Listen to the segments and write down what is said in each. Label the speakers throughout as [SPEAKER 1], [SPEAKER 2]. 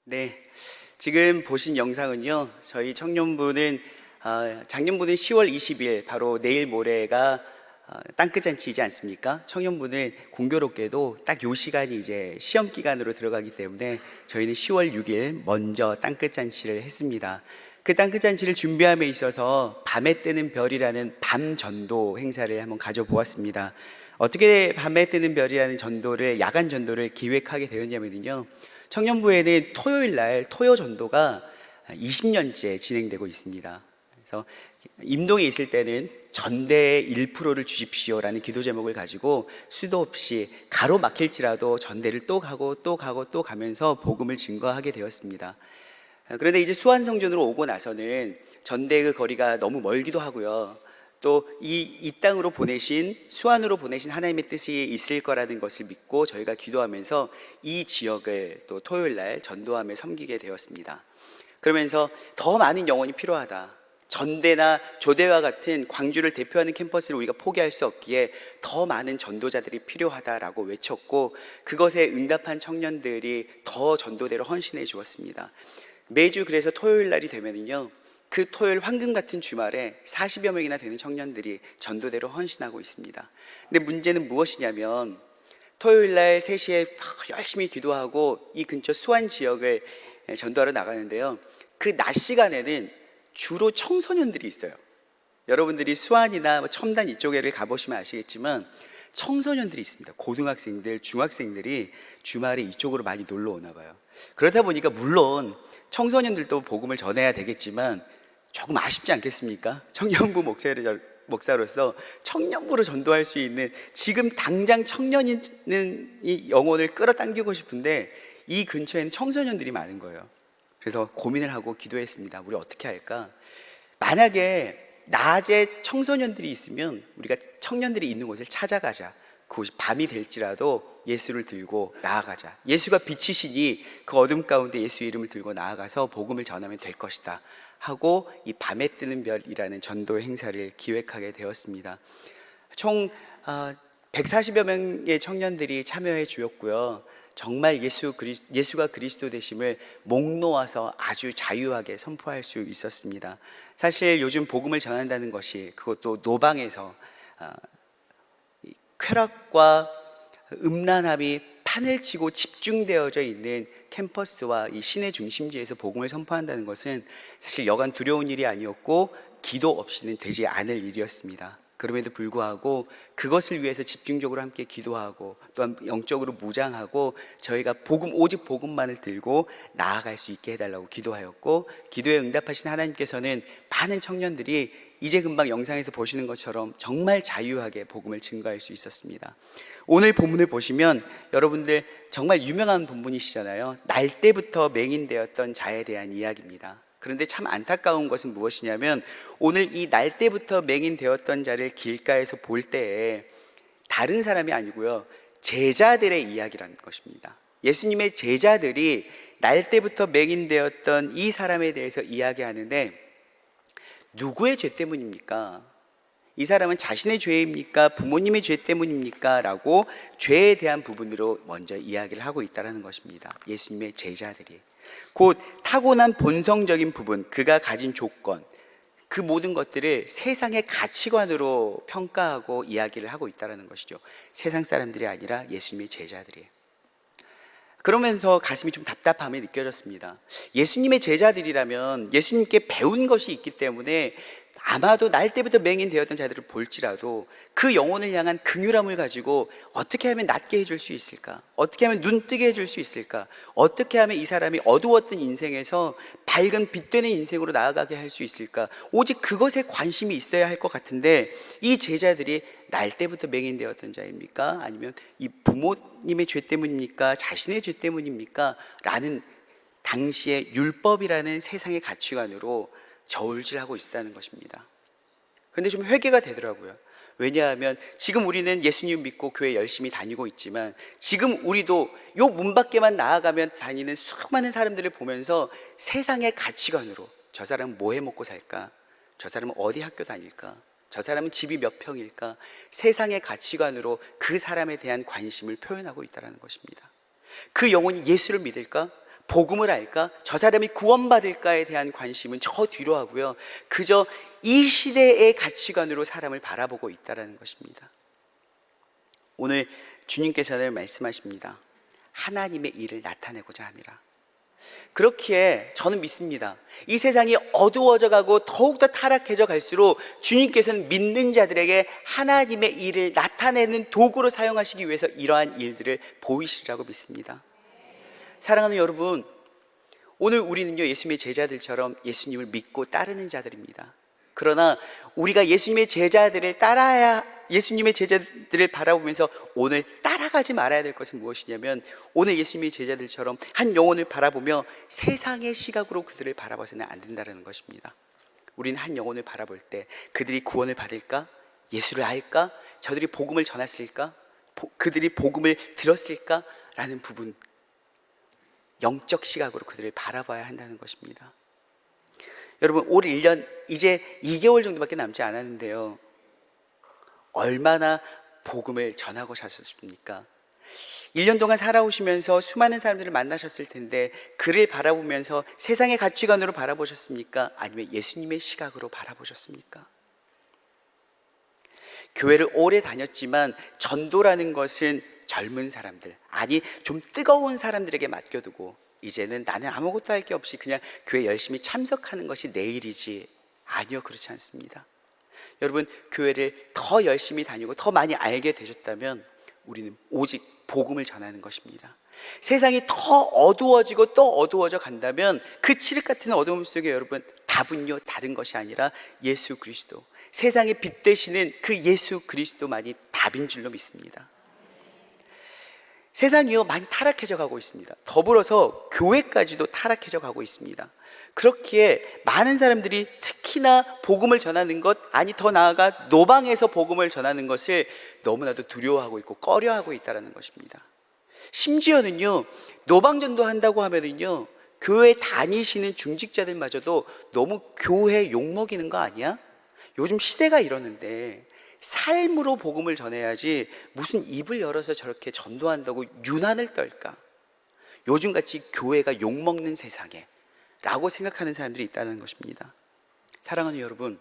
[SPEAKER 1] 네, 지금 보신 영상은요, 저희 청년부는 작년부는 10월 20일 바로 내일 모레가 땅끝잔치이지 않습니까? 청년부는 공교롭게도 딱 요 시간이 이제 시험 기간으로 들어가기 때문에 저희는 10월 6일 먼저 땅끝잔치를 했습니다. 그 땅끝잔치를 준비함에 있어서 밤에 뜨는 별이라는 밤전도 행사를 한번 가져보았습니다. 어떻게 밤에 뜨는 별이라는 전도를, 야간 전도를 기획하게 되었냐면요, 청년부에는 토요일 날 토요 전도가 20년째 진행되고 있습니다. 그래서 임동에 있을 때는 전대의 1%를 주십시오라는 기도 제목을 가지고 수도 없이 가로막힐지라도 전대를 또 가고 또 가고 또 가면서 복음을 증거하게 되었습니다. 그런데 이제 수완성전으로 오고 나서는 전대의 그 거리가 너무 멀기도 하고요, 또 이 땅으로 보내신, 수완으로 보내신 하나님의 뜻이 있을 거라는 것을 믿고 저희가 기도하면서 이 지역을 또 토요일 날 전도하며 섬기게 되었습니다. 그러면서 더 많은 영혼이 필요하다, 전대나 조대와 같은 광주를 대표하는 캠퍼스를 우리가 포기할 수 없기에 더 많은 전도자들이 필요하다라고 외쳤고, 그것에 응답한 청년들이 더 전도대로 헌신해 주었습니다. 매주 그래서 토요일 날이 되면은요, 그 토요일 황금 같은 주말에 40여 명이나 되는 청년들이 전도대로 헌신하고 있습니다. 근데 문제는 무엇이냐면, 토요일 날 3시에 열심히 기도하고 이 근처 수완 지역을 전도하러 나가는데요, 그 낮 시간에는 주로 청소년들이 있어요. 여러분들이 수완이나 첨단 이쪽에를 가보시면 아시겠지만 청소년들이 있습니다. 고등학생들, 중학생들이 주말에 이쪽으로 많이 놀러 오나 봐요. 그러다 보니까 물론 청소년들도 복음을 전해야 되겠지만 조금 아쉽지 않겠습니까? 청년부 목사로서 청년부로 전도할 수 있는, 지금 당장 청년인 이 영혼을 끌어당기고 싶은데 이 근처에는 청소년들이 많은 거예요. 그래서 고민을 하고 기도했습니다. 우리 어떻게 할까? 만약에 낮에 청소년들이 있으면 우리가 청년들이 있는 곳을 찾아가자. 그곳이 밤이 될지라도 예수를 들고 나아가자. 예수가 빛이시니 그 어둠 가운데 예수 이름을 들고 나아가서 복음을 전하면 될 것이다 하고 이 밤에 뜨는 별이라는 전도 행사를 기획하게 되었습니다. 총 140여 명의 청년들이 참여해 주었고요, 정말 예수가 그리스도 되심을 목 놓아서 아주 자유하게 선포할 수 있었습니다. 사실 요즘 복음을 전한다는 것이, 그것도 노방에서 쾌락과 음란함이 판을 치고 집중되어져 있는 캠퍼스와 이 시내 중심지에서 복음을 선포한다는 것은 사실 여간 두려운 일이 아니었고 기도 없이는 되지 않을 일이었습니다. 그럼에도 불구하고 그것을 위해서 집중적으로 함께 기도하고 또한 영적으로 무장하고 저희가 오직 복음만을 들고 나아갈 수 있게 해달라고 기도하였고, 기도에 응답하신 하나님께서는 많은 청년들이 이제 금방 영상에서 보시는 것처럼 정말 자유하게 복음을 증거할 수 있었습니다. 오늘 본문을 보시면 여러분들 정말 유명한 본문이시잖아요. 날 때부터 맹인되었던 자에 대한 이야기입니다. 그런데 참 안타까운 것은 무엇이냐면, 오늘 이 날 때부터 맹인되었던 자를 길가에서 볼 때에 다른 사람이 아니고요, 제자들의 이야기라는 것입니다. 예수님의 제자들이 날 때부터 맹인되었던 이 사람에 대해서 이야기하는데, 누구의 죄 때문입니까? 이 사람은 자신의 죄입니까? 부모님의 죄 때문입니까? 라고 죄에 대한 부분으로 먼저 이야기를 하고 있다는 것입니다. 예수님의 제자들이 곧 타고난 본성적인 부분, 그가 가진 조건, 그 모든 것들을 세상의 가치관으로 평가하고 이야기를 하고 있다는 것이죠. 세상 사람들이 아니라 예수님의 제자들이에요. 그러면서 가슴이 좀 답답함이 느껴졌습니다. 예수님의 제자들이라면 예수님께 배운 것이 있기 때문에 아마도 날 때부터 맹인되었던 자들을 볼지라도 그 영혼을 향한 긍휼함을 가지고 어떻게 하면 낫게 해줄 수 있을까? 어떻게 하면 눈뜨게 해줄 수 있을까? 어떻게 하면 이 사람이 어두웠던 인생에서 밝은 빛되는 인생으로 나아가게 할 수 있을까? 오직 그것에 관심이 있어야 할 것 같은데, 이 제자들이 날 때부터 맹인되었던 자입니까? 아니면 이 부모님의 죄 때문입니까? 자신의 죄 때문입니까? 라는 당시의 율법이라는 세상의 가치관으로 저울질하고 있다는 것입니다. 그런데 좀 회개가 되더라고요. 왜냐하면 지금 우리는 예수님 믿고 교회 열심히 다니고 있지만, 지금 우리도 요 문 밖에만 나아가면 다니는 수많은 사람들을 보면서 세상의 가치관으로 저 사람은 뭐 해 먹고 살까? 저 사람은 어디 학교 다닐까? 저 사람은 집이 몇 평일까? 세상의 가치관으로 그 사람에 대한 관심을 표현하고 있다는 것입니다. 그 영혼이 예수를 믿을까? 복음을 알까? 저 사람이 구원받을까에 대한 관심은 저 뒤로 하고요. 그저 이 시대의 가치관으로 사람을 바라보고 있다는 것입니다. 오늘 주님께서는 말씀하십니다. 하나님의 일을 나타내고자 함이라. 그렇기에 저는 믿습니다. 이 세상이 어두워져 가고 더욱더 타락해져 갈수록 주님께서는 믿는 자들에게 하나님의 일을 나타내는 도구로 사용하시기 위해서 이러한 일들을 보이시라고 믿습니다. 사랑하는 여러분, 오늘 우리는요, 예수님의 제자들처럼 예수님을 믿고 따르는 자들입니다. 그러나 우리가 예수님의 제자들을 바라보면서 오늘 따라가지 말아야 될 것은 무엇이냐면, 오늘 예수님의 제자들처럼 한 영혼을 바라보며 세상의 시각으로 그들을 바라봐서는 안 된다는 것입니다. 우리는 한 영혼을 바라볼 때 그들이 구원을 받을까? 예수를 알까? 저들이 복음을 전했을까? 그들이 복음을 들었을까? 라는 부분, 영적 시각으로 그들을 바라봐야 한다는 것입니다. 여러분, 올 1년 이제 2개월 정도밖에 남지 않았는데요, 얼마나 복음을 전하고 사셨습니까? 1년 동안 살아오시면서 수많은 사람들을 만나셨을 텐데 그를 바라보면서 세상의 가치관으로 바라보셨습니까? 아니면 예수님의 시각으로 바라보셨습니까? 교회를 오래 다녔지만 전도라는 것은 젊은 사람들, 아니 좀 뜨거운 사람들에게 맡겨두고 이제는 나는 아무것도 할 게 없이 그냥 교회 열심히 참석하는 것이 내 일이지. 아니요, 그렇지 않습니다. 여러분, 교회를 더 열심히 다니고 더 많이 알게 되셨다면 우리는 오직 복음을 전하는 것입니다. 세상이 더 어두워지고 또 어두워져 간다면 그 칠흑 같은 어두움 속에 여러분, 답은요 다른 것이 아니라 예수 그리스도, 세상의 빛 되시는 그 예수 그리스도만이 답인 줄로 믿습니다. 세상이요 많이 타락해져 가고 있습니다. 더불어서 교회까지도 타락해져 가고 있습니다. 그렇기에 많은 사람들이 특히나 복음을 전하는 것, 아니 더 나아가 노방에서 복음을 전하는 것을 너무나도 두려워하고 있고 꺼려하고 있다는 것입니다. 심지어는요, 노방전도 한다고 하면은요, 교회 다니시는 중직자들마저도 너무 교회 욕먹이는 거 아니야? 요즘 시대가 이러는데 삶으로 복음을 전해야지 무슨 입을 열어서 저렇게 전도한다고 유난을 떨까? 요즘같이 교회가 욕먹는 세상에 라고 생각하는 사람들이 있다는 것입니다. 사랑하는 여러분,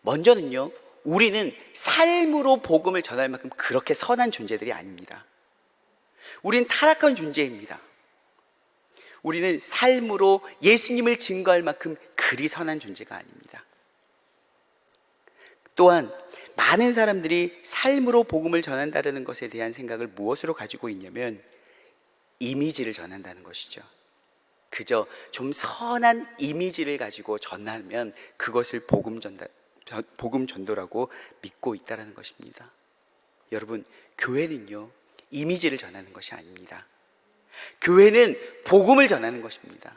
[SPEAKER 1] 먼저는요, 우리는 삶으로 복음을 전할 만큼 그렇게 선한 존재들이 아닙니다. 우리는 타락한 존재입니다. 우리는 삶으로 예수님을 증거할 만큼 그리 선한 존재가 아닙니다. 또한 많은 사람들이 삶으로 복음을 전한다는 것에 대한 생각을 무엇으로 가지고 있냐면 이미지를 전한다는 것이죠. 그저 좀 선한 이미지를 가지고 전하면 그것을 복음 전도라고 믿고 있다는 것입니다. 여러분, 교회는요 이미지를 전하는 것이 아닙니다. 교회는 복음을 전하는 것입니다.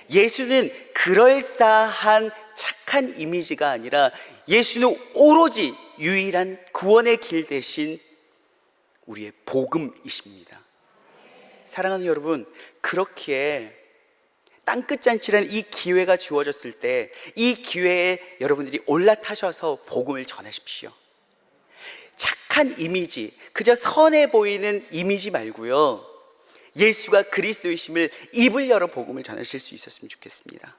[SPEAKER 1] 예수는 그럴싸한 착한 이미지가 아니라 예수는 오로지 유일한 구원의 길 대신 우리의 복음이십니다. 사랑하는 여러분, 그렇기에 땅끝잔치라는 이 기회가 주어졌을 때 이 기회에 여러분들이 올라타셔서 복음을 전하십시오. 착한 이미지, 그저 선해 보이는 이미지 말고요, 예수가 그리스도이심을 입을 열어 복음을 전하실 수 있었으면 좋겠습니다.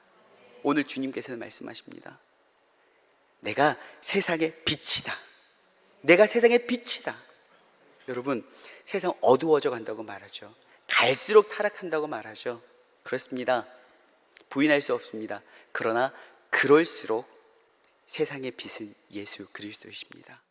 [SPEAKER 1] 오늘 주님께서는 말씀하십니다. 내가 세상의 빛이다. 내가 세상의 빛이다. 여러분, 세상 어두워져 간다고 말하죠. 갈수록 타락한다고 말하죠. 그렇습니다. 부인할 수 없습니다. 그러나 그럴수록 세상의 빛은 예수 그리스도이십니다.